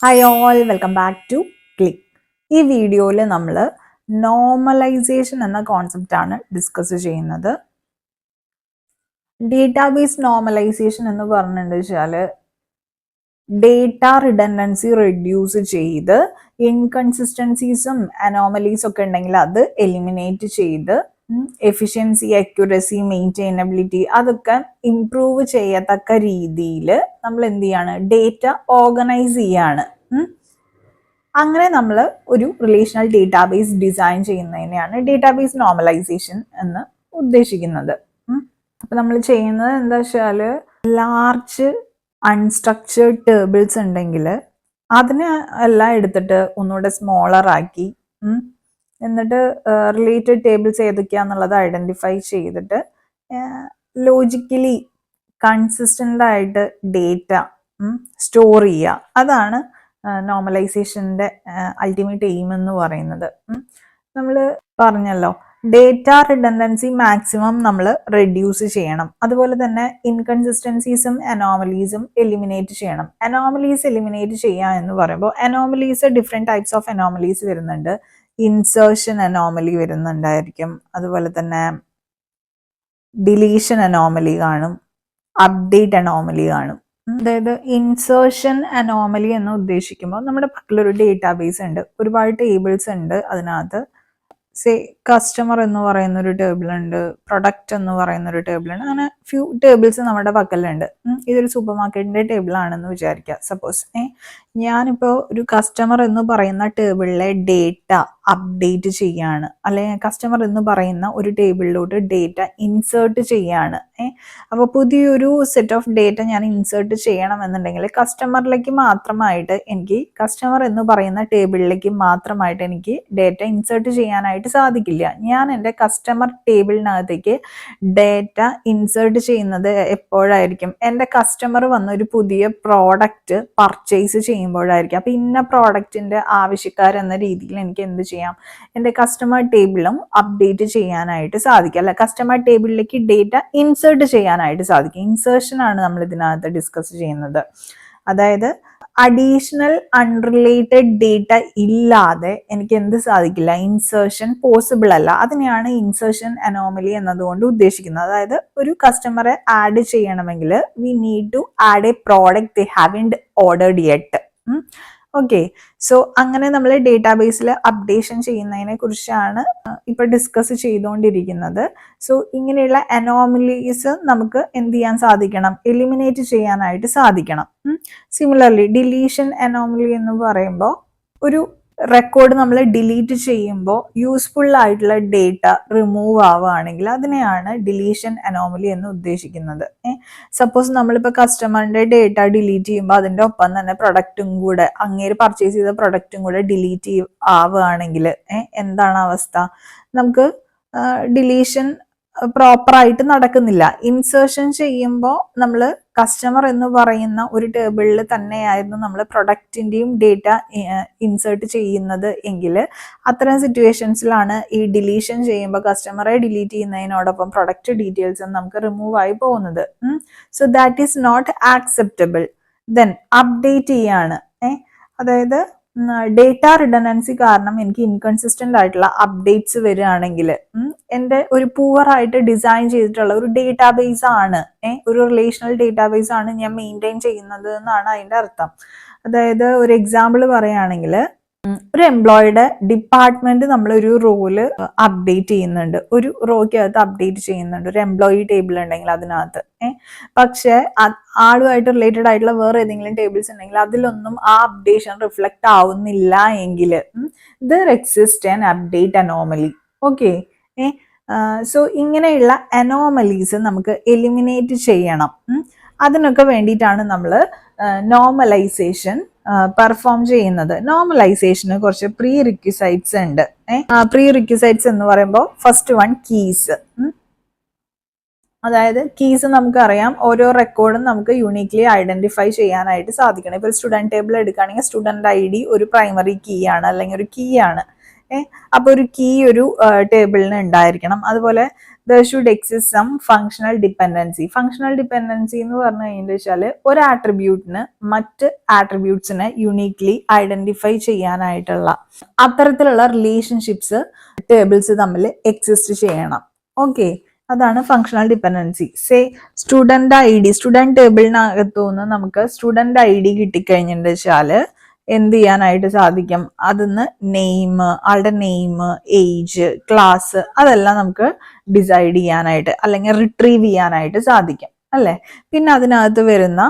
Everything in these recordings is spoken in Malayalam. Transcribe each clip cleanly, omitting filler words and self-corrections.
Hi all, welcome back to click. ഈ വീഡിയോയിൽ നമ്മൾ നോർമലൈസേഷൻ എന്ന കോൺസെപ്റ്റാണ് ഡിസ്കസ് ചെയ്യുന്നത്. ഡേറ്റാബേസ് നോർമലൈസേഷൻ എന്ന് പറഞ്ഞിട്ട് വെച്ചാൽ ഡേറ്റ റിഡൻഡൻസി റെഡ്യൂസ് ചെയ്ത് ഇൻകൺസിസ്റ്റൻസീസും അനോമലീസും ഒക്കെ ഉണ്ടെങ്കിൽ അത് എലിമിനേറ്റ് ചെയ്ത് എഫിഷ്യൻസി, അക്യുറസി, മെയിൻറ്റൈനബിലിറ്റി അതൊക്കെ ഇംപ്രൂവ് ചെയ്യത്തക്ക രീതിയിൽ നമ്മൾ എന്ത് ചെയ്യാണ്, ഡേറ്റ ഓർഗനൈസ് ചെയ്യാണ്. അങ്ങനെ നമ്മൾ ഒരു റിലേഷണൽ ഡേറ്റാബേസ് ഡിസൈൻ ചെയ്യുന്നതിനെയാണ് ഡേറ്റാബേസ് നോർമലൈസേഷൻ എന്ന് ഉദ്ദേശിക്കുന്നത്. അപ്പൊ നമ്മൾ ചെയ്യുന്നത് എന്താ വെച്ചാൽ, ലാർജ് അൺസ്ട്രക്ചേർഡ് ടേബിൾസ് ഉണ്ടെങ്കിൽ അതിനെ എല്ലാം എടുത്തിട്ട് ഒന്നുകൂടെ സ്മോളർ ആക്കി എന്നിട്ട് റിലേറ്റഡ് ടേബിൾസ് ഏതൊക്കെയാന്നുള്ളത് ഐഡന്റിഫൈ ചെയ്തിട്ട് ലോജിക്കലി കൺസിസ്റ്റന്റ് ആയിട്ട് ഡേറ്റ സ്റ്റോർ ചെയ്യുക. അതാണ് നോർമലൈസേഷൻ്റെ അൾട്ടിമേറ്റ് എയിം എന്ന് പറയുന്നത്. നമ്മൾ പറഞ്ഞല്ലോ, ഡേറ്റ റിഡൻഡൻസി മാക്സിമം നമ്മൾ റെഡ്യൂസ് ചെയ്യണം. അതുപോലെ തന്നെ ഇൻകൺസിസ്റ്റൻസീസും അനോമലീസും എലിമിനേറ്റ് ചെയ്യണം. അനോമലീസ് എലിമിനേറ്റ് ചെയ്യുക എന്ന് പറയുമ്പോൾ anomalies different types of anomalies വരുന്നുണ്ട്. ഇൻസേർഷൻ അനോമലി വരുന്നുണ്ടായിരിക്കും, അതുപോലെ തന്നെ ഡിലീഷൻ അനോമലി കാണും, അപ്ഡേറ്റ് അനോമലി കാണും. അതായത് ഇൻസേർഷൻ അനോമലി എന്ന് ഉദ്ദേശിക്കുമ്പോൾ നമ്മുടെ പക്കലൊരു ഡേറ്റാബേസ് ഉണ്ട്, ഒരുപാട് ടേബിൾസ് ഉണ്ട്. അതിനകത്ത് കസ്റ്റമർ എന്ന് പറയുന്ന ഒരു ടേബിൾ ഉണ്ട്, പ്രൊഡക്റ്റ് എന്ന് പറയുന്ന ഒരു ടേബിൾ ഉണ്ട്, അങ്ങനെ ഫ്യൂ ടേബിൾസ് നമ്മുടെ പക്കലുണ്ട്. ഇതൊരു സൂപ്പർ മാർക്കറ്റിന്റെ ടേബിൾ ആണെന്ന് വിചാരിക്കുക. സപ്പോസ് ഞാനിപ്പോൾ ഒരു കസ്റ്റമർ എന്ന് പറയുന്ന ടേബിളിലെ ഡേറ്റ അപ്ഡേറ്റ് ചെയ്യാണ്, അല്ലെങ്കിൽ കസ്റ്റമർ എന്ന് പറയുന്ന ഒരു ടേബിളിലോട്ട് ഡേറ്റ ഇൻസേർട്ട് ചെയ്യാണ്. അപ്പോൾ പുതിയൊരു സെറ്റ് ഓഫ് ഡേറ്റ ഞാൻ ഇൻസേർട്ട് ചെയ്യണമെന്നുണ്ടെങ്കിൽ കസ്റ്റമറിലേക്ക് മാത്രമായിട്ട് എനിക്ക്, കസ്റ്റമർ എന്ന് പറയുന്ന ടേബിളിലേക്ക് മാത്രമായിട്ട് എനിക്ക് ഡേറ്റ ഇൻസേർട്ട് ചെയ്യാനായിട്ട് സാധിക്കില്ല. ഞാൻ എൻ്റെ കസ്റ്റമർ ടേബിളിനകത്തേക്ക് ഡേറ്റ ഇൻസേർട്ട് ചെയ്യുന്നത് എപ്പോഴായിരിക്കും, എൻ്റെ കസ്റ്റമർ വന്ന ഒരു പുതിയ പ്രോഡക്റ്റ് പർച്ചേസ് ചെയ്യുമ്പോഴായിരിക്കും. അപ്പം ഇന്ന പ്രോഡക്റ്റിൻ്റെ ആവശ്യക്കാരെന്ന രീതിയിൽ എനിക്ക് എന്ത് ചെയ്യാം, എൻ്റെ കസ്റ്റമർ ടേബിളും അപ്ഡേറ്റ് ചെയ്യാനായിട്ട് സാധിക്കും, അല്ല കസ്റ്റമർ ടേബിളിലേക്ക് ഡേറ്റ ഇൻസേർട്ട് ചെയ്യാനായിട്ട് സാധിക്കും. ഇൻസേർഷൻ ആണ് നമ്മൾ ഇതിനകത്ത് ഡിസ്കസ് ചെയ്യുന്നത്. അതായത് അഡീഷണൽ അൺറിലേറ്റഡ് ഡേറ്റ ഇല്ലാതെ എനിക്ക് എന്ത് സാധിക്കില്ല, ഇൻസേർഷൻ പോസിബിൾ അല്ല. അതിനെയാണ് ഇൻസേർഷൻ അനോമലി എന്നതുകൊണ്ട് ഉദ്ദേശിക്കുന്നത്. അതായത് ഒരു കസ്റ്റമറെ ആഡ് ചെയ്യണമെങ്കിൽ we need to add a product they haven't ordered yet. Okay, so അങ്ങനെ നമ്മൾ ഡേറ്റാബേസിൽ അപ്ഡേഷൻ ചെയ്യുന്നതിനെ കുറിച്ചാണ് ഇപ്പൊ ഡിസ്കസ് ചെയ്തുകൊണ്ടിരിക്കുന്നത്. സോ ഇങ്ങനെയുള്ള അനോമലീസ് നമുക്ക് എന്ത് ചെയ്യാൻ സാധിക്കണം, എലിമിനേറ്റ് ചെയ്യാനായിട്ട് സാധിക്കണം. സിമിലർലി ഡിലീഷൻ അനോമലി എന്ന് പറയുമ്പോൾ ഒരു റെക്കോർഡ് നമ്മൾ ഡിലീറ്റ് ചെയ്യുമ്പോൾ യൂസ്ഫുൾ ആയിട്ടുള്ള ഡേറ്റ റിമൂവ് ആവുകയാണെങ്കിൽ അതിനെയാണ് ഡിലീഷൻ അനോമലി എന്ന് ഉദ്ദേശിക്കുന്നത്. സപ്പോസ് നമ്മളിപ്പോൾ കസ്റ്റമറിന്റെ ഡേറ്റ ഡിലീറ്റ് ചെയ്യുമ്പോൾ അതിൻ്റെ ഒപ്പം തന്നെ പ്രൊഡക്റ്റും കൂടെ, അങ്ങേര് പർച്ചേസ് ചെയ്ത പ്രൊഡക്റ്റും കൂടെ ഡിലീറ്റ് ആവുകയാണെങ്കിൽ എന്താണ് അവസ്ഥ, നമുക്ക് ഡിലീഷൻ പ്രോപ്പറായിട്ട് നടക്കുന്നില്ല. ഇൻസേർഷൻ ചെയ്യുമ്പോൾ നമ്മൾ കസ്റ്റമർ എന്ന് പറയുന്ന ഒരു ടേബിളിൽ തന്നെയായിരുന്നു നമ്മൾ പ്രൊഡക്റ്റിൻ്റെയും ഡേറ്റ ഇൻസേർട്ട് ചെയ്യുന്നത് എങ്കിൽ അത്തരം സിറ്റുവേഷൻസിലാണ് ഈ ഡിലീഷൻ ചെയ്യുമ്പോൾ കസ്റ്റമറെ ഡിലീറ്റ് ചെയ്യുന്നതിനോടൊപ്പം പ്രൊഡക്റ്റ് ഡീറ്റെയിൽസും നമുക്ക് റിമൂവ് ആയി പോകുന്നത്. So that is not acceptable. Then update ചെയ്യാണ്. അതായത് ഡേറ്റ റിഡൻഡൻസി കാരണം എനിക്ക് ഇൻകൺസിസ്റ്റന്റ് ആയിട്ടുള്ള അപ്ഡേറ്റ്സ് വരികയാണെങ്കിൽ എൻ്റെ ഒരു പൂവർ ആയിട്ട് ഡിസൈൻ ചെയ്തിട്ടുള്ള ഒരു ഡേറ്റാബേസ് ആണ്, ഒരു റിലേഷണൽ ഡേറ്റാബേസ് ആണ് ഞാൻ മെയിൻറ്റെയിൻ ചെയ്യുന്നത് എന്നാണ് അതിൻ്റെ അർത്ഥം. അതായത് ഒരു എക്സാമ്പിൾ പറയുകയാണെങ്കിൽ, ഒരു എംപ്ലോയിയുടെ ഡിപ്പാർട്ട്മെന്റ് നമ്മളൊരു റോള് അപ്ഡേറ്റ് ചെയ്യുന്നുണ്ട്, ഒരു റോയ്ക്കകത്ത് അപ്ഡേറ്റ് ചെയ്യുന്നുണ്ട്, ഒരു എംപ്ലോയി ടേബിൾ ഉണ്ടെങ്കിൽ അതിനകത്ത്. പക്ഷെ ആളുമായിട്ട് റിലേറ്റഡ് ആയിട്ടുള്ള വേറെ ഏതെങ്കിലും ടേബിൾസ് ഉണ്ടെങ്കിൽ അതിലൊന്നും ആ അപ്ഡേഷൻ റിഫ്ലക്ട് ആവുന്നില്ല എങ്കിൽ there exist an update anomaly. Okay, so ഇങ്ങനെയുള്ള അനോമലീസ് നമുക്ക് എലിമിനേറ്റ് ചെയ്യണം. അതിനൊക്കെ വേണ്ടിയിട്ടാണ് നമ്മൾ നോർമലൈസേഷൻ പെർഫോം ചെയ്യുന്നത്. നോർമലൈസേഷന് കുറച്ച് പ്രീ റിക്വിസൈറ്റ്സ് ഉണ്ട്. പ്രീ റിക്വിസൈറ്റ്സ് എന്ന് പറയുമ്പോൾ ഫസ്റ്റ് വൺ കീസ്. അതായത് കീസ് നമുക്കറിയാം, ഓരോ റെക്കോർഡും നമുക്ക് യൂണിക്ലി ഐഡന്റിഫൈ ചെയ്യാനായിട്ട് സാധിക്കണം. ഇപ്പോൾ സ്റ്റുഡന്റ് ടേബിൾ എടുക്കുകയാണെങ്കിൽ സ്റ്റുഡന്റ് ID ഒരു പ്രൈമറി കീ ആണ്, അല്ലെങ്കിൽ ഒരു കീ ആണ്. അപ്പൊ ഒരു കീ ഒരു ടേബിളിന് ഉണ്ടായിരിക്കണം. അതുപോലെ there should exist some functional dependency. Functional dependency എന്ന് പറഞ്ഞു കഴിഞ്ഞാൽ ഒരു ആട്രിബ്യൂട്ടിന് മറ്റ് ആട്രിബ്യൂട്ട്സിനെ യുണീക്ലി ഐഡന്റിഫൈ ചെയ്യാനായിട്ടുള്ള അത്തരത്തിലുള്ള റിലേഷൻഷിപ്സ് ടേബിൾസ് തമ്മിൽ എക്സിസ്റ്റ് ചെയ്യണം. ഓക്കെ, അതാണ് functional dependency. Say student I D, student ടേബിളിനകത്തുനിന്ന് നമുക്ക് സ്റ്റുഡന്റ് ഐ ഡി കിട്ടിക്കഴിഞ്ഞിട്ട് വെച്ചാല് എന്ത് ചെയ്യാനായിട്ട് സാധിക്കും? അതിന്ന് നെയിം, ആളുടെ നെയിം, ഏജ്, ക്ലാസ് അതെല്ലാം നമുക്ക് ഡിസൈഡ് ചെയ്യാനായിട്ട് അല്ലെങ്കിൽ റിട്രീവ് ചെയ്യാനായിട്ട് സാധിക്കും അല്ലെ. പിന്നെ അതിനകത്ത് വരുന്ന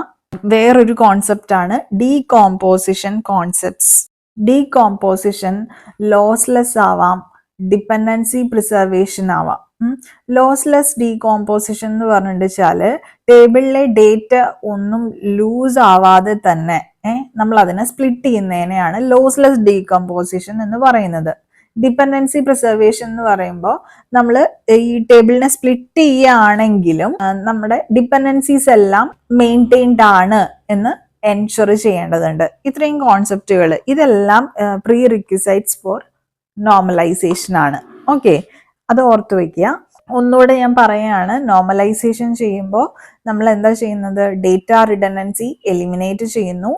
വേറൊരു കോൺസെപ്റ്റ് ആണ് ഡീകോമ്പോസിഷൻ കോൺസെപ്റ്റ്സ്. ഡീകോമ്പോസിഷൻ ലോസ്ലെസ് ആവാം, ഡിപ്പെൻഡൻസി പ്രിസർവേഷൻ ആവാം. ലോസ്ലെസ് ഡീകോമ്പോസിഷൻ എന്ന് പറഞ്ഞിട്ട് വെച്ചാല് ടേബിളിലെ ഡേറ്റ ഒന്നും ലൂസ് ആവാതെ തന്നെ നമ്മൾ അതിനെ സ്പ്ലിറ്റ് ചെയ്യുന്നതിനെയാണ് ലോസ്ലെസ് ഡീകമ്പോസിഷൻ എന്ന് പറയുന്നത്. ഡിപ്പെൻഡൻസി പ്രിസർവേഷൻ എന്ന് പറയുമ്പോൾ നമ്മൾ ഈ ടേബിളിനെ സ്പ്ലിറ്റ് ചെയ്യുകയാണെങ്കിലും നമ്മുടെ ഡിപ്പെൻഡൻസീസ് എല്ലാം മെയിൻറ്റെയിൻഡ് ആണ് എന്ന് എൻഷുർ ചെയ്യേണ്ടതുണ്ട്. ഇത്രയും കോൺസെപ്റ്റുകൾ ഇതെല്ലാം പ്രീ റിക്വിസൈറ്റ്സ് ഫോർ നോർമലൈസേഷൻ ആണ്. ഓക്കെ, അത് ഓർത്ത് വയ്ക്കുക. ഒന്നുകൂടെ ഞാൻ പറയുകയാണ്, നോർമലൈസേഷൻ ചെയ്യുമ്പോൾ നമ്മൾ എന്താ ചെയ്യുന്നത്? ഡേറ്റ റിഡൻഡൻസി എലിമിനേറ്റ് ചെയ്യുന്നു,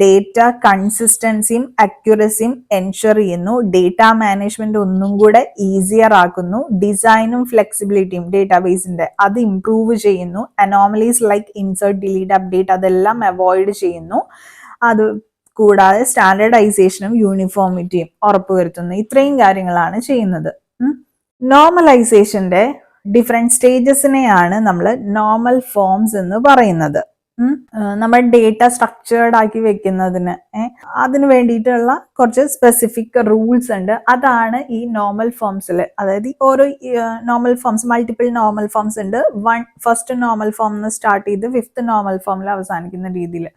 ഡേറ്റ കൺസിസ്റ്റൻസിയും അക്യുറസിയും എൻഷുർ ചെയ്യുന്നു, ഡേറ്റ മാനേജ്മെന്റ് ഒന്നും കൂടെ ഈസിയർ ആക്കുന്നു, ഡിസൈനും ഫ്ലെക്സിബിലിറ്റിയും ഡേറ്റാബേസിന്റെ അത് ഇംപ്രൂവ് ചെയ്യുന്നു, anomalies like insert, delete, update അതെല്ലാം അവോയ്ഡ് ചെയ്യുന്നു. അത് കൂടാതെ സ്റ്റാൻഡേർഡൈസേഷനും യൂണിഫോമിറ്റിയും ഉറപ്പുവരുത്തുന്നു. ഇത്രയും കാര്യങ്ങളാണ് ചെയ്യുന്നത്. നോർമലൈസേഷന്റെ ഡിഫറെന്റ് സ്റ്റേജസിനെയാണ് നമ്മൾ നോർമൽ ഫോംസ് എന്ന് പറയുന്നത്. നമ്മൾ ഡേറ്റ സ്ട്രക്ചേർഡ് ആക്കി വെക്കുന്നതിന് അതിന് വേണ്ടിയിട്ടുള്ള കുറച്ച് സ്പെസിഫിക് റൂൾസ് ഉണ്ട്. അതാണ് ഈ നോർമൽ ഫോംസിൽ, അതായത് ഓരോ normal forms, multiple normal forms ഉണ്ട്. ഫസ്റ്റ് നോർമൽ ഫോം സ്റ്റാർട്ട് ചെയ്ത് 5th നോർമൽ ഫോമിൽ അവസാനിക്കുന്ന രീതിയിൽ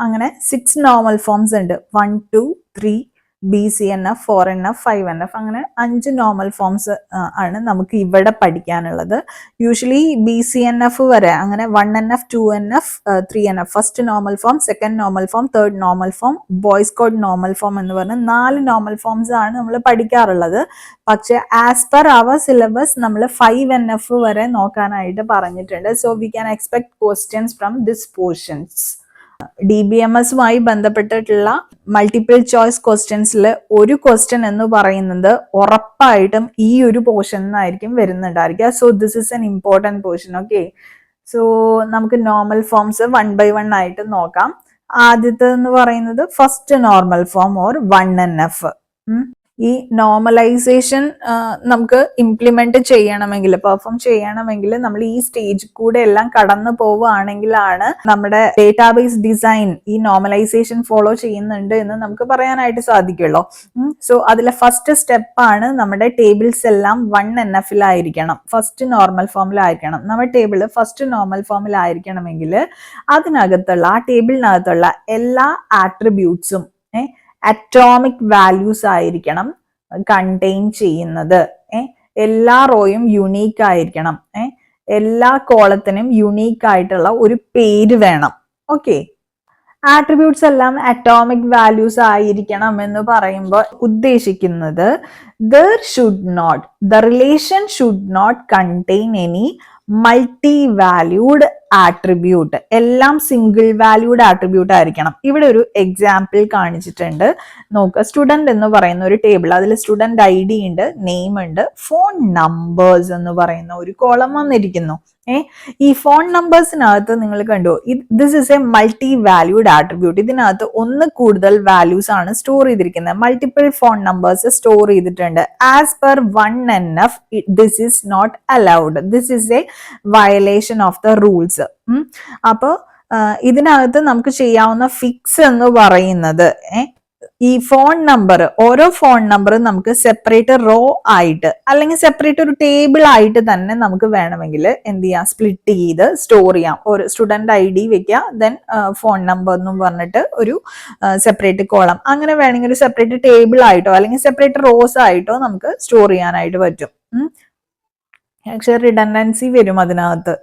അങ്ങനെ 6 നോർമൽ ഫോംസ് ഉണ്ട്. 1, 2, 3, BCNF, 4NF, 5NF അങ്ങനെ 5 നോർമൽ ഫോംസ് ആണ് നമുക്ക് ഇവിടെ പഠിക്കാനുള്ളത്. യൂഷ്വലി BCNF വരെ അങ്ങനെ 1NF, 2NF, 3NF, first normal form, second normal form, third normal form, boys Codd normal form എന്ന് പറഞ്ഞ് 4 നോർമൽ ഫോംസ് ആണ് നമ്മൾ പഠിക്കാറുള്ളത്. പക്ഷെ ആസ് പെർ അവർ സിലബസ് നമ്മൾ 5NF വരെ നോക്കാനായിട്ട് പറഞ്ഞിട്ടുണ്ട്. So we can expect questions from this portions. DBMSുമായി ബന്ധപ്പെട്ടിട്ടുള്ള മൾട്ടിപ്പിൾ ചോയ്സ് ക്വസ്റ്റ്യൻസിൽ ഒരു ക്വസ്റ്റ്യൻ എന്ന് പറയുന്നത് ഉറപ്പായിട്ടും ഈ ഒരു പോർഷൻ ആയിരിക്കും വരുന്നുണ്ടായിരിക്കുക. So this is an important portion. Okay, so നമുക്ക് നോർമൽ ഫോംസ് 1 by 1 ആയിട്ട് നോക്കാം. ആദ്യത്തെ എന്ന് പറയുന്നത് first normal form or 1NF. ഈ നോർമലൈസേഷൻ നമുക്ക് ഇംപ്ലിമെന്റ് ചെയ്യണമെങ്കിൽ, പെർഫോം ചെയ്യണമെങ്കിൽ നമ്മൾ ഈ സ്റ്റേജ് കൂടെ എല്ലാം കടന്നു പോവുകയാണെങ്കിലാണ് നമ്മുടെ ഡേറ്റാബേസ് ഡിസൈൻ ഈ നോർമലൈസേഷൻ ഫോളോ ചെയ്യുന്നുണ്ട് എന്ന് നമുക്ക് പറയാനായിട്ട് സാധിക്കുള്ളൂ. സോ അതിലെ ഫസ്റ്റ് സ്റ്റെപ്പാണ് നമ്മുടെ ടേബിൾസ് എല്ലാം 1NFലായിരിക്കണം, ഫസ്റ്റ് നോർമൽ ഫോമിലായിരിക്കണം. നമ്മുടെ ടേബിൾ ഫസ്റ്റ് നോർമൽ ഫോമിലായിരിക്കണമെങ്കിൽ അതിനകത്തുള്ള ആ ടേബിളിനകത്തുള്ള എല്ലാ ആട്രിബ്യൂട്ട്സും അറ്റോമിക് വാല്യൂസ് ആയിരിക്കണം കണ്ടെയ്ൻ ചെയ്യുന്നത്. എല്ലാ റോയും യുണീക്ക് ആയിരിക്കണം. എല്ലാ കോളത്തിനും യുണീക്ക് ആയിട്ടുള്ള ഒരു പേര് വേണം. ഓക്കെ, ആട്രിബ്യൂട്ട്സ് എല്ലാം അറ്റോമിക് വാല്യൂസ് ആയിരിക്കണം എന്ന് പറയുമ്പോൾ ഉദ്ദേശിക്കുന്നത് the relation should not contain any multi valued attribute, എല്ലാം സിംഗിൾ വാല്യൂഡ് ആട്രിബ്യൂട്ട് ആയിരിക്കണം. ഇവിടെ ഒരു എക്സാമ്പിൾ കാണിച്ചിട്ടുണ്ട്, നോക്കുക. സ്റ്റുഡന്റ് എന്ന് പറയുന്ന ഒരു ടേബിൾ, അതിൽ സ്റ്റുഡന്റ് ID ഉണ്ട്, നെയിം ഉണ്ട്, ഫോൺ നമ്പേഴ്സ് എന്ന് പറയുന്ന ഒരു കോളം വന്നിരിക്കുന്നു. ഈ ഫോൺ നമ്പേഴ്സിനകത്ത് നിങ്ങൾ കണ്ടു, this is a multi valued attribute. ഇതിനകത്ത് ഒന്ന് കൂടുതൽ വാല്യൂസ് ആണ് സ്റ്റോർ ചെയ്തിരിക്കുന്നത്. മൾട്ടിപ്പിൾ ഫോൺ നമ്പേഴ്സ് സ്റ്റോർ ചെയ്തിട്ടുണ്ട്. As per 1NF this is not allowed. This is a violation of the rules. അപ്പോൾ ഇതിനകത്ത് നമുക്ക് ചെയ്യാവുന്ന ഫിക്സ് എന്ന് പറയുന്നത് ഈ ഫോൺ നമ്പർ, ഓരോ ഫോൺ നമ്പറും നമുക്ക് സെപ്പറേറ്റ് റോ ആയിട്ട് അല്ലെങ്കിൽ സെപ്പറേറ്റ് ഒരു ടേബിൾ ആയിട്ട് തന്നെ നമുക്ക് വേണമെങ്കിൽ എന്ത് ചെയ്യാം, സ്പ്ലിറ്റ് ചെയ്ത് സ്റ്റോർ ചെയ്യാം. ഒരു സ്റ്റുഡന്റ് ID വെക്കുക, ദെൻ ഫോൺ നമ്പർ എന്നും പറഞ്ഞിട്ട് ഒരു സെപ്പറേറ്റ് കോളം, അങ്ങനെ വേണമെങ്കിൽ ഒരു സെപ്പറേറ്റ് ടേബിൾ ആയിട്ടോ അല്ലെങ്കിൽ സെപ്പറേറ്റ് റോസ് ആയിട്ടോ നമുക്ക് സ്റ്റോർ ചെയ്യാനായിട്ട് പറ്റും. പക്ഷെ റിഡൻഡൻസി വരും അതിനകത്ത്,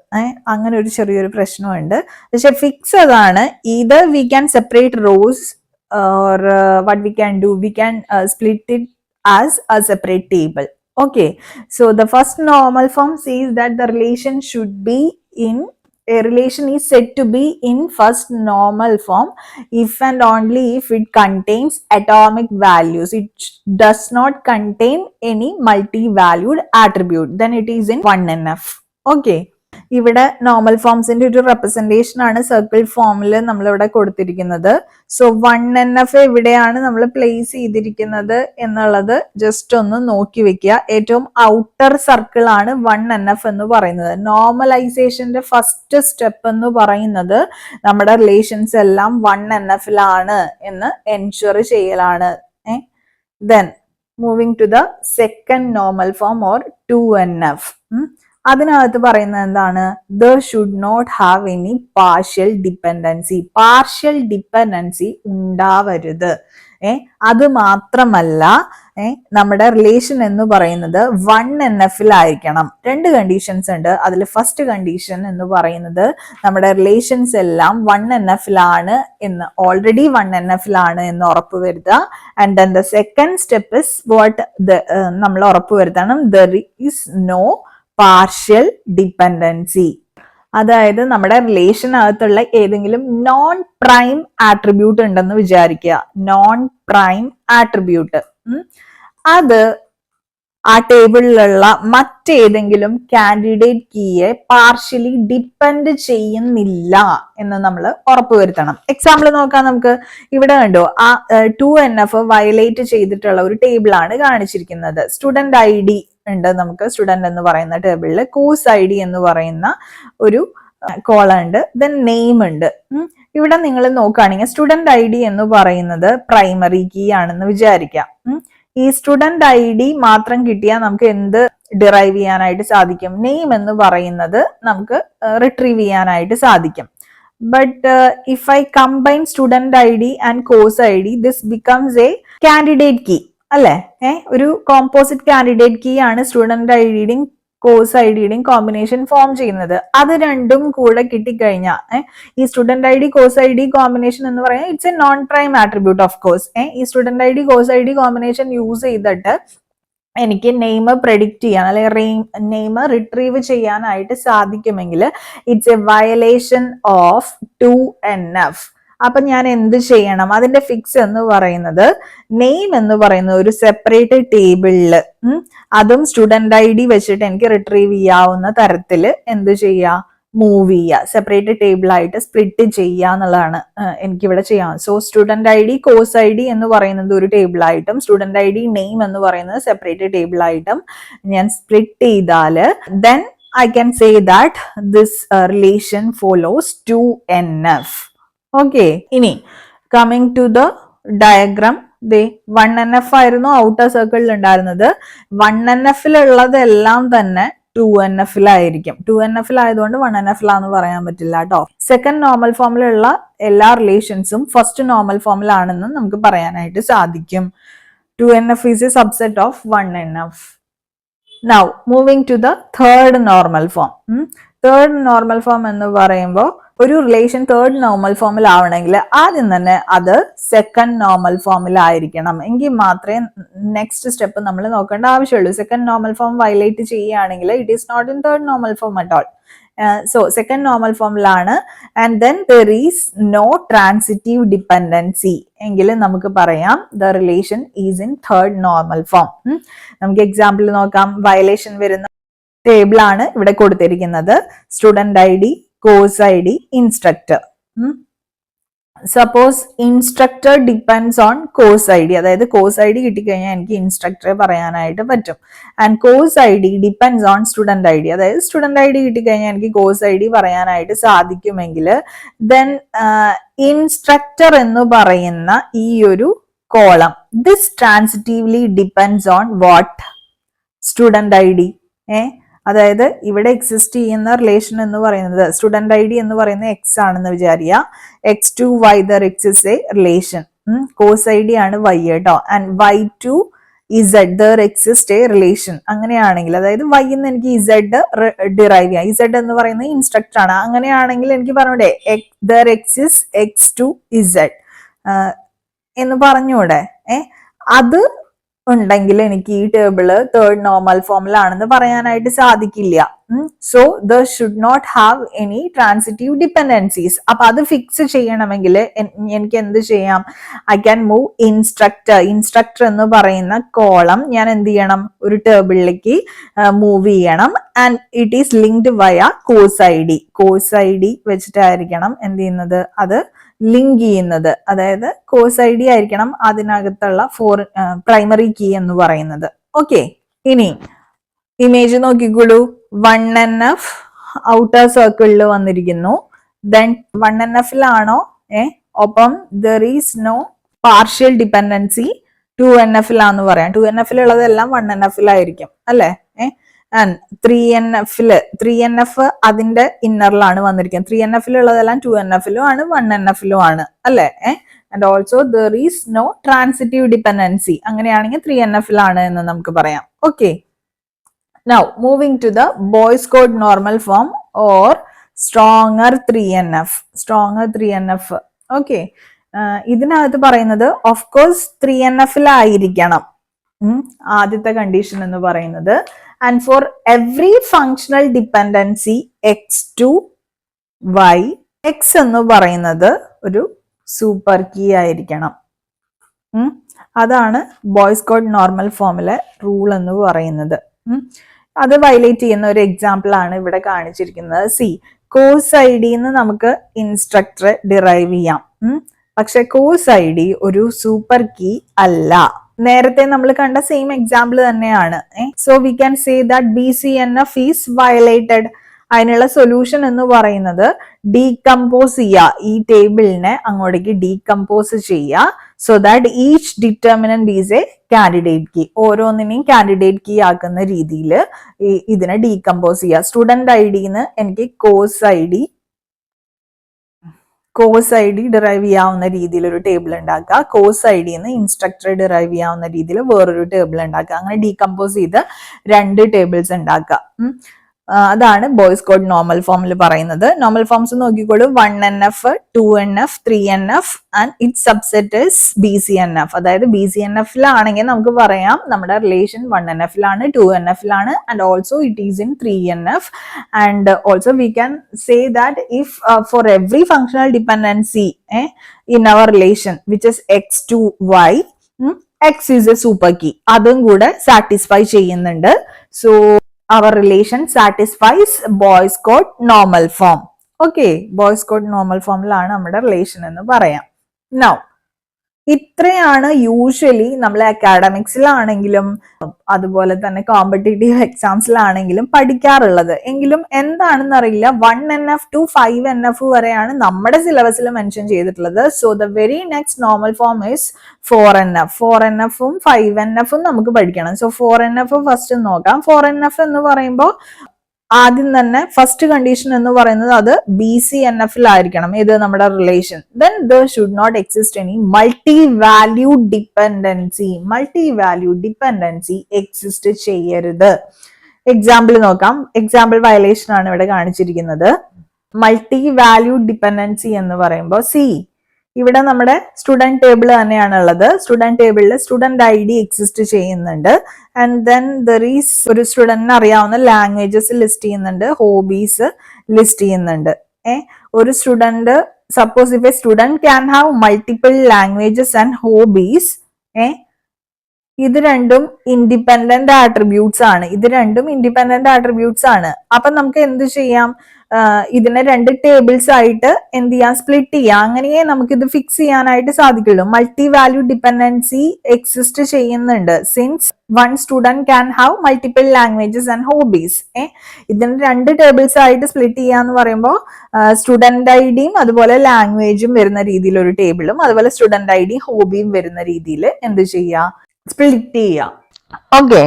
അങ്ങനെ ഒരു ചെറിയൊരു പ്രശ്നമുണ്ട്. പക്ഷെ ഫിക്സ് അതാണ്, either we can separate rows or what we can do, we can split it as a separate table. Okay, so the first normal form says that the relation should be in a relation is said to be in first normal form if and only if it contains atomic values. It does not contain any multi-valued attribute. Then it is in 1NF. Okay. ഇവിടെ നോർമൽ ഫോംസിന്റെ ഒരു റെപ്രസെന്റേഷൻ ആണ് സർക്കിൾ ഫോമിൽ നമ്മളിവിടെ കൊടുത്തിരിക്കുന്നത്. സോ 1NF എവിടെയാണ് നമ്മൾ പ്ലേസ് ചെയ്തിരിക്കുന്നത് എന്നുള്ളത് ജസ്റ്റ് ഒന്ന് നോക്കി വെക്കുക. ഏറ്റവും ഔട്ടർ സർക്കിൾ ആണ് 1NF എന്ന് പറയുന്നത്. നോർമലൈസേഷന്റെ ഫസ്റ്റ് സ്റ്റെപ്പ് എന്ന് പറയുന്നത് നമ്മുടെ റിലേഷൻസ് എല്ലാം 1NF-ലാണ് എന്ന് എൻഷുർ ചെയ്യലാണ്. Then moving to the second normal form or 2NF. അതിനകത്ത് പറയുന്നത് എന്താണ്? There should not have any partial dependency. Partial dependency ഉണ്ടാവരുത്. അത് മാത്രമല്ല നമ്മുടെ റിലേഷൻ എന്ന് പറയുന്നത് 1NF-ലായിരിക്കണം. 2 കണ്ടീഷൻസ് ഉണ്ട്. അതിൽ ഫസ്റ്റ് കണ്ടീഷൻ എന്ന് പറയുന്നത് നമ്മുടെ റിലേഷൻസ് എല്ലാം 1NF-ലാണ് എന്ന്, ഓൾറെഡി 1NF-ലാണ് എന്ന് ഉറപ്പുവരുത്തുക. And then the second step is what നമ്മൾ ഉറപ്പുവരുത്തണം, there is no partial dependency. അതായത് നമ്മുടെ റിലേഷനകത്തുള്ള ഏതെങ്കിലും നോൺ പ്രൈം ആട്രിബ്യൂട്ട് ഉണ്ടെന്ന് വിചാരിക്കുക. നോൺ പ്രൈം ആട്രിബ്യൂട്ട് അത് ആ ടേബിളിലുള്ള മറ്റേതെങ്കിലും കാൻഡിഡേറ്റ് കീയെ പാർഷ്യലി ഡിപ്പെൻഡ് ചെയ്യുന്നില്ല എന്ന് നമ്മൾ ഉറപ്പുവരുത്തണം. എക്സാമ്പിൾ നോക്കാം നമുക്ക്. ഇവിടെ കണ്ടോ, ആ 2NF വയലേറ്റ് ചെയ്തിട്ടുള്ള ഒരു ടേബിളാണ് കാണിച്ചിരിക്കുന്നത്. സ്റ്റുഡന്റ് ID ഉണ്ട് നമുക്ക് സ്റ്റുഡന്റ് എന്ന് പറയുന്ന ടേബിളിൽ. കോഴ്സ് ID എന്ന് പറയുന്ന ഒരു കോളം ഉണ്ട്. ദെൻ നെയിം ഉണ്ട്. ഇവിടെ നിങ്ങൾ നോക്കുകയാണെങ്കിൽ സ്റ്റുഡന്റ് ID എന്ന് പറയുന്നത് പ്രൈമറി കീ ആണെന്ന് വിചാരിക്കാം. ഈ സ്റ്റുഡന്റ് ID മാത്രം കിട്ടിയാൽ നമുക്ക് എന്ത് ഡിറൈവ് ചെയ്യാനായിട്ട് സാധിക്കും? നെയിം എന്ന് പറയുന്നത് നമുക്ക് റിട്രീവ് ചെയ്യാനായിട്ട് സാധിക്കും. But if I combine student ID and course ID, this becomes a candidate key അല്ലെ? ഒരു കോമ്പോസിറ്റ് കാൻഡിഡേറ്റ് കീ ആണ് സ്റ്റുഡന്റ് ഐഡിയുടെയും കോഴ്സ് ഐഡിയുടെയും കോമ്പിനേഷൻ ഫോം ചെയ്യുന്നത്. അത് രണ്ടും കൂടെ കിട്ടിക്കഴിഞ്ഞാൽ ഈ student ID course ID combination എന്ന് പറയുന്നത് it's a non prime attribute of course. ഈ student ID course ID combination use ചെയ്തിട്ട് എനിക്ക് നെയിം പ്രെഡിക്റ്റ് ചെയ്യാൻ അല്ലെങ്കിൽ നെയിം റിട്രീവ് ചെയ്യാനായിട്ട് സാധിക്കുമെങ്കിൽ it's A violation of 2NF. അപ്പൊ ഞാൻ എന്ത് ചെയ്യണം? അതിന്റെ ഫിക്സ് എന്ന് പറയുന്നത് നെയിം എന്ന് പറയുന്ന ഒരു സെപ്പറേറ്റ് ടേബിളില് അതും സ്റ്റുഡന്റ് ID വെച്ചിട്ട് എനിക്ക് റിട്രീവ് ചെയ്യാവുന്ന തരത്തിൽ എന്ത് ചെയ്യുക? മൂവ് ചെയ്യുക. സെപ്പറേറ്റ് ടേബിൾ ആയിട്ട് സ്പ്ലിറ്റ് ചെയ്യുക എന്നുള്ളതാണ് എനിക്കിവിടെ ചെയ്യാം. So student ID course ID എന്ന് പറയുന്നത് ഒരു ടേബിൾ ആയിട്ടും സ്റ്റുഡന്റ് ID നെയിം എന്ന് പറയുന്നത് സെപ്പറേറ്റ് ടേബിൾ ആയിട്ടും ഞാൻ സ്പ്ലിറ്റ് ചെയ്താൽ then I can say that this relation follows 2NF. ഓക്കെ, ഇനി coming to the diagram. 1NF ആയിരുന്നു ഔട്ടർ സർക്കിളിൽ ഉണ്ടായിരുന്നത്. 1NF-ലുള്ളതെല്ലാം തന്നെ 2NF-ലായിരിക്കും. 2NF-ലായതുകൊണ്ട് 1NF-ലാന്ന് പറയാൻ പറ്റില്ല കേട്ടോ. സെക്കൻഡ് നോർമൽ ഫോമിലുള്ള എല്ലാ റിലേഷൻസും ഫസ്റ്റ് നോർമൽ ഫോമിലാണെന്ന് നമുക്ക് പറയാനായിട്ട് സാധിക്കും. 2NF is a subset of 1NF. Now moving to the third normal form. Third normal form എന്ന് പറയുമ്പോൾ ഒരു റിലേഷൻ തേർഡ് നോർമൽ ഫോമിലാവണമെങ്കിൽ ആദ്യം തന്നെ അത് സെക്കൻഡ് നോർമൽ ഫോമിലായിരിക്കണം. എങ്കിൽ മാത്രമേ നെക്സ്റ്റ് സ്റ്റെപ്പ് നമ്മൾ നോക്കേണ്ട ആവശ്യമുള്ളൂ. സെക്കൻഡ് നോർമൽ ഫോം വയലേറ്റ് ചെയ്യുകയാണെങ്കിൽ it is not in third normal form at all. So second normal ഫോമിലാണ്. And then there is no transitive dependency എങ്കിൽ നമുക്ക് പറയാം the relation is in third normal form. നമുക്ക് എക്സാമ്പിൾ നോക്കാം. വയലേഷൻ വരുന്ന ടേബിൾ ആണ് ഇവിടെ കൊടുത്തിരിക്കുന്നത്. Student ID, course ID, instructor. Suppose instructor depends on course ID, അതായത് കോഴ്സ് ID കിട്ടിക്കഴിഞ്ഞാൽ എനിക്ക് ഇൻസ്ട്രക്ടറെ പറയാനായിട്ട് പറ്റും. And course ID depends on student ID, അതായത് സ്റ്റുഡന്റ് ID കിട്ടിക്കഴിഞ്ഞാൽ എനിക്ക് കോഴ്സ് ID പറയാനായിട്ട് സാധിക്കുമെങ്കിൽ ദെൻ ഇൻസ്ട്രക്ടർ എന്ന് പറയുന്ന ഈ ഒരു column this transitively depends on what? Student ID. അതായത് ഇവിടെ എക്സിസ്റ്റ് ചെയ്യുന്ന റിലേഷൻ എന്ന് പറയുന്നത് സ്റ്റുഡന്റ് ID എന്ന് പറയുന്നത് X ആണെന്ന് വിചാരിക്കുക. X to Y there exist A relation. Course ID ആണ് Y കേട്ടോ. And Y to Z there exist A relation. അങ്ങനെയാണെങ്കിൽ അതായത് Y എന്ന് എനിക്ക് Z ഡിറൈവ് ചെയ്യാം. Z എന്ന് പറയുന്നത് ഇൻസ്ട്രക്ടർ ആണ്. അങ്ങനെയാണെങ്കിൽ എനിക്ക് പറഞ്ഞൂടെ there exist X to Z എന്ന് പറഞ്ഞൂടെ? അത് ഉണ്ടെങ്കിൽ എനിക്ക് ഈ ടേബിള് തേർഡ് നോർമൽ ഫോമിലാണെന്ന് പറയാനായിട്ട് സാധിക്കില്ല. So they should not have any transitive dependencies. അപ്പൊ അത് ഫിക്സ് ചെയ്യണമെങ്കിൽ എനിക്ക് എന്ത് ചെയ്യാം? I can move instructor. Instructor എന്ന് പറയുന്ന കോളം ഞാൻ എന്ത് ചെയ്യണം? ഒരു ടേബിളിലേക്ക് മൂവ് ചെയ്യണം. And it is linked via course I D. Course I D വെച്ചിട്ടായിരിക്കണം എന്ത് ചെയ്യുന്നത്? അത് ലിങ്ക് ചെയ്യുന്നത്. അതായത് കോഴ്സ് ഐ ഡി ആയിരിക്കണം അതിനകത്തുള്ള പ്രൈമറി കീ എന്ന് പറയുന്നത്. ഓക്കെ, ഇനി ഇമേജ് നോക്കിക്കോളൂ. 1NF ഔട്ടർ സർക്കിളിൽ വന്നിരിക്കുന്നു. ദെൻ 1NF ലാണോ? ഒപ്പം there is no partial dependency 2NF ലാന്ന് പറയാം. 2NF ഉള്ളതെല്ലാം 1NF ലായിരിക്കും അല്ലെ? ആൻഡ് 3NF അതിന്റെ ഇന്നറിലാണ് വന്നിരിക്കുന്നത്. 3NF ഉള്ളതെല്ലാം 2NF ആണ് 1NF ആണ് അല്ലെ? And also there is no transitive dependency. അങ്ങനെയാണെങ്കിൽ 3NF ആണ് എന്ന് നമുക്ക് പറയാം. Okay, now moving to the Boyce Codd normal form or stronger 3NF. Stronger 3NF. Okay, ഇതിനകത്ത് പറയുന്നത് ഓഫ് കോഴ്സ് 3NF ആയിരിക്കണം ആദ്യത്തെ കണ്ടീഷൻ എന്ന് പറയുന്നത്. And four every functional dependency x to y, x എന്ന് പറയുന്നത് ഒരു സൂപ്പർ കീ ആയിരിക്കണം. അതാണ് ബോയ്സ് കോഡ് നോർമൽ ഫോമിലെ റൂൾ എന്ന് പറയുന്നത്. അത് വയലേറ്റ് ചെയ്യുന്ന ഒരു എക്സാമ്പിൾ ആണ് ഇവിടെ കാണിച്ചിരിക്കുന്നത്. സി, കോഴ്സ് ഐ ഡിന്ന് നമുക്ക് ഇൻസ്ട്രക്ടർ ഡിറൈവ് ചെയ്യാം. പക്ഷെ കോഴ്സ് ഐ ഡി ഒരു സൂപ്പർ കീ അല്ല. നേരത്തെ നമ്മൾ കണ്ട സെയിം എക്സാമ്പിൾ തന്നെയാണ്. So we can say that BCNF is violated. അതിനുള്ള സൊല്യൂഷൻ എന്ന് പറയുന്നത് ഡീകമ്പോസ് ചെയ്യുക. ഈ ടേബിളിനെ അങ്ങോട്ടേക്ക് ഡീകമ്പോസ് ചെയ്യുക. So that each determinant is a candidate key. ഓരോന്നിനെയും കാൻഡിഡേറ്റ് കീ ആക്കുന്ന രീതിയിൽ ഇതിനെ ഡീകമ്പോസ് ചെയ്യുക. സ്റ്റുഡന്റ് ഐ ഡിന്ന് എനിക്ക് കോഴ്സ് ഐ ഡി ഡിറൈവ് ചെയ്യാവുന്ന രീതിയിൽ ഒരു ടേബിൾ ഉണ്ടാക്കുക. കോഴ്സ് ഐ ഡിന്ന് ഇൻസ്ട്രക്ടർ ഡിറൈവ് ചെയ്യാവുന്ന രീതിയിൽ വേറൊരു ടേബിൾ ഉണ്ടാക്കുക. അങ്ങനെ ഡീകമ്പോസ് ചെയ്ത് 2 ടേബിൾസ് ഉണ്ടാക്കുക. അതാണ് ബോയ്സ് കോഡ് നോർമൽ ഫോമിൽ പറയുന്നത്. നോർമൽ ഫോംസ് നോക്കിക്കോളൂ. 1NF, 2NF, 3NF and it subset is BCNF. അതായത് BCNF ലാണെങ്കിൽ നമുക്ക് പറയാം നമ്മുടെ റിലേഷൻ 1NF ലാണ്, 2NF ലാണ് and also it is in 3NF. And also we can say that if for every functional dependency in our relation which is x to y, X is a super key. അതും കൂടെ സാറ്റിസ്ഫൈ ചെയ്യുന്നുണ്ട്. So our relation satisfies boys code normal form. Okay, boys code normal form ലാണ് നമ്മുടെ റിലേഷൻ എന്ന് പറയാം. Now, ഇത്രയാണ് യൂഷ്വലി നമ്മൾ അക്കാഡമിക്സിലാണെങ്കിലും അതുപോലെ തന്നെ കോമ്പറ്റേറ്റീവ് എക്സാംസിലാണെങ്കിലും പഠിക്കാറുള്ളത്. എങ്കിലും എന്താണെന്ന് അറിയില്ല, 1NF to 5NF വരെയാണ് നമ്മുടെ സിലബസിൽ മെൻഷൻ ചെയ്തിട്ടുള്ളത്. So the very next normal form is 4NF. 4NFും 5NFും നമുക്ക് പഠിക്കണം. സോ 4NF ഫസ്റ്റ് നോക്കാം. 4NF എന്ന് പറയുമ്പോൾ ആദ്യം തന്നെ ഫസ്റ്റ് കണ്ടീഷൻ എന്ന് പറയുന്നത് അത് BCNF-ലായിരിക്കണം. ഇത് നമ്മുടെ relation. Then there should not exist any multi-value dependency. Multi-value dependency exist ചെയ്യരുത്. എക്സാമ്പിൾ നോക്കാം. എക്സാമ്പിൾ വയലേഷൻ ആണ് ഇവിടെ കാണിച്ചിരിക്കുന്നത്. മൾട്ടി വാല്യൂ ഡിപ്പെൻഡൻസി എന്ന് പറയുമ്പോൾ ഇവിടെ നമ്മുടെ സ്റ്റുഡന്റ് ടേബിൾ തന്നെയാണ് ഉള്ളത്. സ്റ്റുഡന്റ് ടേബിളിൽ സ്റ്റുഡന്റ് ID എക്സിസ്റ്റ് ചെയ്യുന്നുണ്ട്. ആൻഡ് ദെൻ ദർ ഈസ് ഒരു സ്റ്റുഡന്റിന് അറിയാവുന്ന ലാംഗ്വേജസ് ലിസ്റ്റ് ചെയ്യുന്നുണ്ട്, ഹോബീസ് ലിസ്റ്റ് ചെയ്യുന്നുണ്ട്. ഒരു student, suppose if A student can have multiple languages and hobbies, ഇത് രണ്ടും ഇൻഡിപെൻഡന്റ് ആട്രിബ്യൂട്ട്സ് ആണ്. അപ്പൊ നമുക്ക് എന്ത് ചെയ്യാം? ഇതിനെ 2 ടേബിൾസ് ആയിട്ട് എന്ത് ചെയ്യാം? സ്പ്ലിറ്റ് ചെയ്യാം. അങ്ങനെയേ നമുക്ക് ഇത് ഫിക്സ് ചെയ്യാനായിട്ട് സാധിക്കുള്ളൂ. മൾട്ടി വാല്യൂ ഡിപ്പെൻഡൻസി എക്സിസ്റ്റ് ചെയ്യുന്നുണ്ട്. Since one student can have multiple languages and hobbies. ഇതിന് 2 ടേബിൾസ് ആയിട്ട് സ്പ്ലിറ്റ് ചെയ്യാന്ന് പറയുമ്പോൾ സ്റ്റുഡന്റ് ഐഡിയും അതുപോലെ ലാംഗ്വേജും വരുന്ന രീതിയിൽ ഒരു ടേബിളും അതുപോലെ സ്റ്റുഡന്റ് ഐഡിയും ഹോബിയും വരുന്ന രീതിയിൽ എന്ത് ചെയ്യാം? സ്പ്ലിറ്റ് ചെയ്യാം. ഓക്കെ,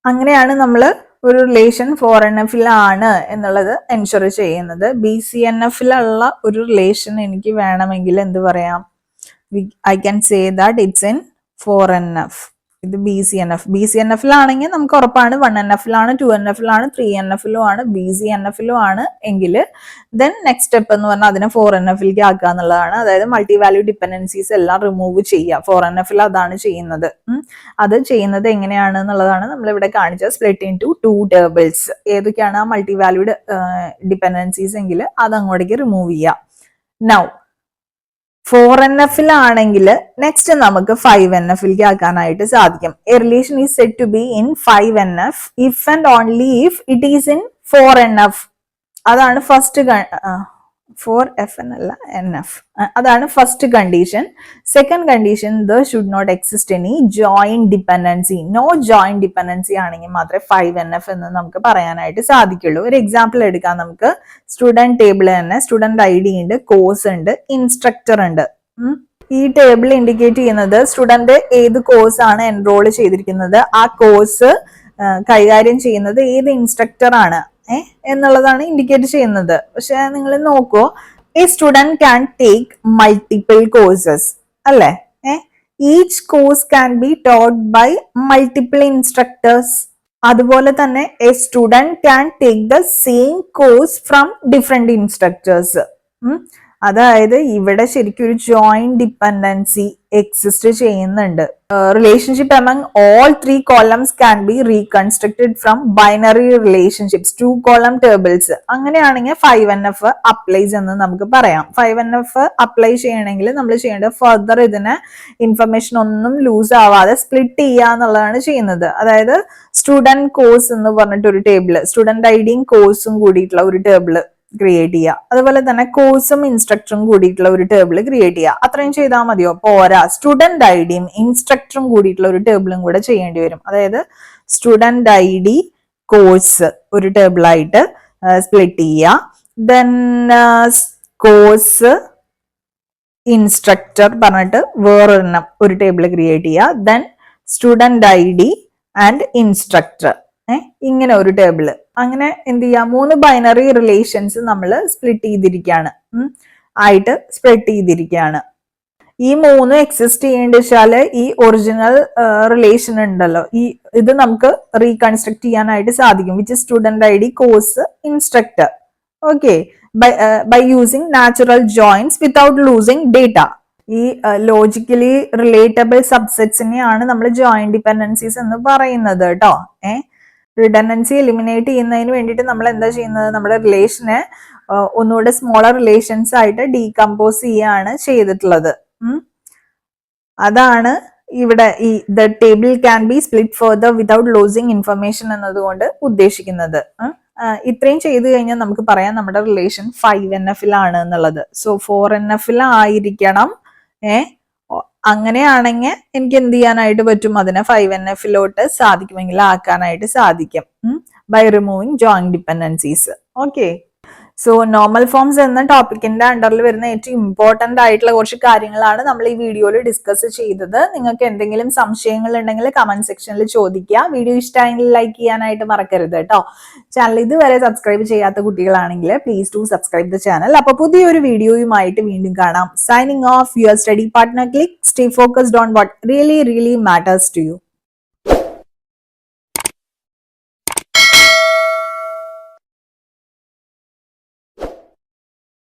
അങ്ങനെയാണ് നമ്മൾ ഒരു റിലേഷൻ 4NF-ലാണ് എന്നുള്ളത് എൻഷുർ ചെയ്യുന്നത്. BCNF-ലുള്ള ഒരു റിലേഷൻ എനിക്ക് വേണമെങ്കിൽ എന്ത് പറയാം? I can say that it's in 4NF. ഇത് BCNF. BCNF-ലാണെങ്കിൽ നമുക്ക് ഉറപ്പാണ് 1NF-ലാണ്, 2NF-ലാണ്, 3NF-ലും ആണ്, BCNF-ലും ആണ് എങ്കിൽ ദെൻ നെക്സ്റ്റ് സ്റ്റെപ്പ് എന്ന് പറഞ്ഞാൽ അതിനെ 4NF-ലേക്ക് ആക്കുക എന്നുള്ളതാണ്. അതായത് മൾട്ടി വാല്യൂ ഡിപ്പെൻഡൻസീസ് എല്ലാം റിമൂവ് ചെയ്യുക. 4NF-ൽ അതാണ് ചെയ്യുന്നത്. അത് ചെയ്യുന്നത് എങ്ങനെയാണ് എന്നുള്ളതാണ് നമ്മളിവിടെ കാണിച്ചത്. Split into 2 tables. ഏതൊക്കെയാണ് ആ മൾട്ടി വാല്യൂഡ് ഡിപ്പെൻഡൻസീസ് എങ്കിൽ അത് അങ്ങോട്ടേക്ക് റിമൂവ് ചെയ്യുക. നൗ 4NF-ലാണെങ്കിൽ നെക്സ്റ്റ് നമുക്ക് 5NF-ലേക്ക് ആക്കാനായിട്ട് സാധിക്കും. A relation is said to be in 5NF if and only if it is in 4NF. അതാണ് ഫസ്റ്റ് 4FN അല്ല NF. അതാണ് first condition. Second condition, there should not exist any joint dependency. No joint dependency ആണെങ്കിൽ മാത്രമേ 5NF എന്ന് നമുക്ക് പറയാനായിട്ട് സാധിക്കുള്ളൂ. ഒരു എക്സാമ്പിൾ എടുക്കാം നമുക്ക്. സ്റ്റുഡന്റ് ടേബിൾ തന്നെ സ്റ്റുഡന്റ് ID ഉണ്ട്, കോഴ്സ് ഉണ്ട്, ഇൻസ്ട്രക്ടർ ഉണ്ട്. ഈ ടേബിൾ ഇൻഡിക്കേറ്റ് ചെയ്യുന്നത് സ്റ്റുഡന്റ് ഏത് കോഴ്സ് ആണ് എൻറോൾ ചെയ്തിരിക്കുന്നത്, ആ കോഴ്സ് കൈകാര്യം ചെയ്യുന്നത് ഏത് ഇൻസ്ട്രക്ടർ ആണ് എന്നുള്ളതാണ് ഇൻഡിക്കേറ്റ് ചെയ്യുന്നത്. പക്ഷെ നിങ്ങൾ നോക്കൂ, a student can take multiple courses അല്ലെ. Each course can be taught by multiple instructors. അതുപോലെ തന്നെ a student can take the same course from different instructors. അതായത് ഇവിടെ ശരിക്കും ഒരു ജോയിന്റ് ഡിപ്പെൻഡൻസി എക്സിസ്റ്റ് ചെയ്യുന്നുണ്ട്. Relationship among all 3 columns can be reconstructed from binary relationships, 2 column tables. അങ്ങനെയാണെങ്കിൽ 5NF അപ്ലൈസ് എന്ന് നമുക്ക് പറയാം. 5NF അപ്ലൈ ചെയ്യണമെങ്കിൽ നമ്മൾ ചെയ്യേണ്ടത് ഫർദർ ഇതിനെ ഇൻഫർമേഷൻ ഒന്നും ലൂസ് ആവാതെ സ്പ്ലിറ്റ് ചെയ്യുക എന്നുള്ളതാണ് ചെയ്യുന്നത്. അതായത് സ്റ്റുഡന്റ് കോഴ്സ് എന്ന് പറഞ്ഞിട്ട് ഒരു ടേബിള്, സ്റ്റുഡന്റ് ഐഡിയും കോഴ്സും കൂടിയിട്ടുള്ള ഒരു ടേബിള് ക്രിയേറ്റ് ചെയ്യുക. അതുപോലെ തന്നെ കോഴ്സും ഇൻസ്ട്രക്ടറും കൂടിയിട്ടുള്ള ഒരു ടേബിൾ ക്രിയേറ്റ് ചെയ്യുക. അത്രയും ചെയ്താൽ മതിയോ? പോരാ, സ്റ്റുഡന്റ് ഐഡിയും ഇൻസ്ട്രക്ടറും കൂടിയിട്ടുള്ള ഒരു ടേബിളും കൂടെ ചെയ്യേണ്ടി വരും. അതായത് സ്റ്റുഡന്റ് ID കോഴ്സ് ഒരു ടേബിളായിട്ട് സ്പ്ലിറ്റ് ചെയ്യുക. ദെൻ കോഴ്സ് ഇൻസ്ട്രക്ടർ പറഞ്ഞിട്ട് വേറൊരെണ്ണം ഒരു ടേബിൾ ക്രിയേറ്റ് ചെയ്യുക. Then student ID and instructor, ഇങ്ങനെ ഒരു ടേബിള്. അങ്ങനെ എന്ത് ചെയ്യാം, 3 ബൈനറി റിലേഷൻസ് നമ്മൾ സ്പ്ലിറ്റ് ചെയ്തിരിക്കുകയാണ്, ആയിട്ട് സ്പ്ലിറ്റ് ചെയ്തിരിക്കുകയാണ്. ഈ 3 എക്സിസ്റ്റ് ചെയ്യേണ്ട വെച്ചാല് ഈ ഒറിജിനൽ റിലേഷൻ ഉണ്ടല്ലോ, ഇത് നമുക്ക് റീകൺസ്ട്രക്ട് ചെയ്യാനായിട്ട് സാധിക്കും. Which student ID course instructor. Okay, by using natural joins without losing data. ഈ ലോജിക്കലി റിലേറ്റബിൾ സബ്സെറ്റ്സിനെയാണ് നമ്മൾ ജോയിന്റ് ഡിപ്പെൻഡൻസീസ് എന്ന് പറയുന്നത് കേട്ടോ. റിഡൻഡൻസി എലിമിനേറ്റ് ചെയ്യുന്നതിന് വേണ്ടിയിട്ട് നമ്മൾ എന്താ ചെയ്യുന്നത്, നമ്മുടെ റിലേഷനെ ഒന്നുകൂടെ സ്മോളർ റിലേഷൻസ് ആയിട്ട് ഡീകമ്പോസ് ചെയ്യാണ് ചെയ്തിട്ടുള്ളത്. അതാണ് ഇവിടെ ഈ the table can be split further without losing information എന്നതുകൊണ്ട് ഉദ്ദേശിക്കുന്നത്. ഇത്രയും ചെയ്തു കഴിഞ്ഞാൽ നമുക്ക് പറയാം നമ്മുടെ റിലേഷൻ 5NF-ലാണ് എന്നുള്ളത്. സോ 4NF-ലായിരിക്കണം. അങ്ങനെയാണെങ്കിൽ എനിക്ക് എന്ത് ചെയ്യാനായിട്ട് പറ്റും, അതിനെ 5NF-ലോട്ട് സാധിക്കുമെങ്കിൽ ആക്കാനായിട്ട് സാധിക്കും by removing joint dependencies. Okay, so normal forms എന്ന ടോപ്പിക്കിന്റെ അണ്ടറിൽ വരുന്ന ഏറ്റവും ഇമ്പോർട്ടന്റ് ആയിട്ടുള്ള കുറച്ച് കാര്യങ്ങളാണ് നമ്മൾ ഈ വീഡിയോയിൽ ഡിസ്കസ് ചെയ്തത്. നിങ്ങൾക്ക് എന്തെങ്കിലും സംശയങ്ങൾ ഉണ്ടെങ്കിൽ കമന്റ് സെക്ഷനിൽ ചോദിക്കുക. വീഡിയോ ഇഷ്ടമായെങ്കിൽ ലൈക്ക് ചെയ്യാനായിട്ട് മറക്കരുത് കേട്ടോ. ചാനൽ ഇതുവരെ സബ്സ്ക്രൈബ് ചെയ്യാത്ത കുട്ടികളാണെങ്കിൽ please to subscribe the channel. അപ്പൊ പുതിയൊരു വീഡിയോയുമായിട്ട് വീണ്ടും കാണാം. Signing off, your study partner click. Stay focused on what really matters to U.